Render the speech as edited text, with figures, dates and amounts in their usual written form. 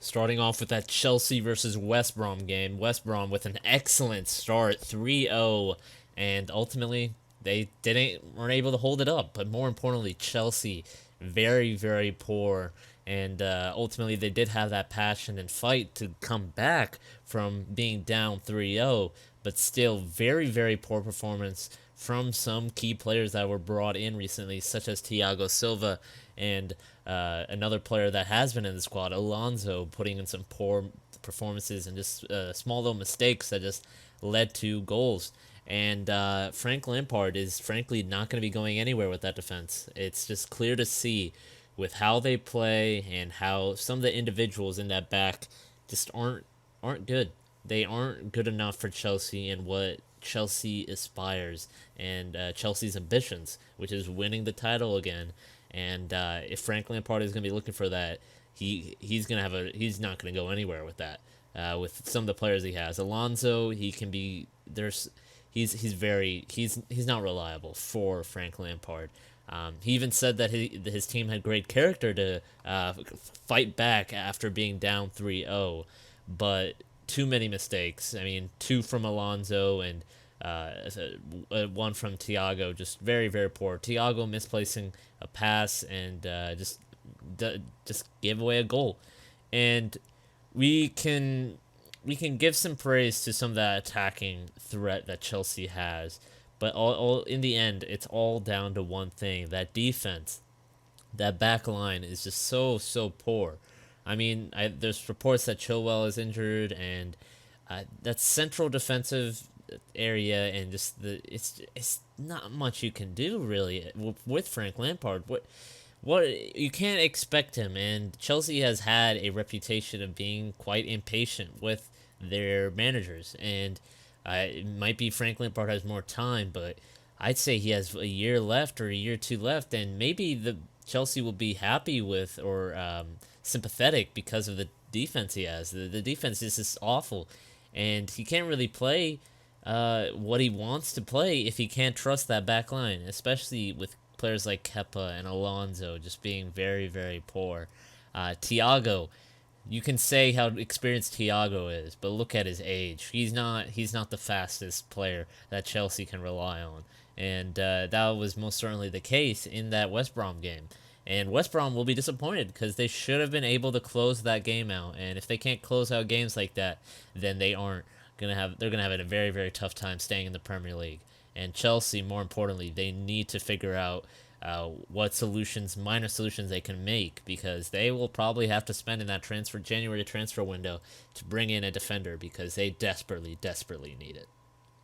Starting off with that Chelsea versus West Brom game. West Brom with an excellent start, 3-0, and ultimately they weren't able to hold it up. But more importantly, Chelsea very very poor, and ultimately they did have that passion and fight to come back from being down 3-0, but still very very poor performance from some key players that were brought in recently, such as Thiago Silva and another player that has been in the squad, Alonso, putting in some poor performances and just small little mistakes that just led to goals. And Frank Lampard is frankly not going to be going anywhere with that defense. It's just clear to see with how they play and how some of the individuals in that back just aren't good. They aren't good enough for Chelsea and what Chelsea aspires and Chelsea's ambitions, which is winning the title again. And if Frank Lampard is going to be looking for that, he's not going to go anywhere with that. With some of the players he has, Alonso, he can be there's he's not reliable for Frank Lampard. He even said that his team had great character to fight back after being down 3-0, but too many mistakes. I mean, two from Alonso and one from Thiago, just very very poor. Thiago misplacing a pass and just gave away a goal, and we can we can give some praise to some of that attacking threat that Chelsea has, but all in the end, it's all down to one thing: that defense. That back line is just so poor. I mean, there's reports that Chilwell is injured, and that central defensive area, and just it's not much you can do really with Frank Lampard. What you can't expect him, and Chelsea has had a reputation of being quite impatient with their managers, and it might be Frank Lampard has more time, but I'd say he has a year left or a year or two left, and maybe the Chelsea will be happy with or sympathetic because of the defense he has. The defense is just awful, and he can't really play what he wants to play if he can't trust that back line, especially with players like Kepa and Alonso just being very, very poor. Thiago, you can say how experienced Thiago is, but look at his age. He's not the fastest player that Chelsea can rely on, and that was most certainly the case in that West Brom game. And West Brom will be disappointed because they should have been able to close that game out. And if they can't close out games like that, then they're gonna have a very very tough time staying in the Premier League. And Chelsea, more importantly, they need to figure out what minor solutions they can make, because they will probably have to spend in that January transfer window to bring in a defender, because they desperately, desperately need it.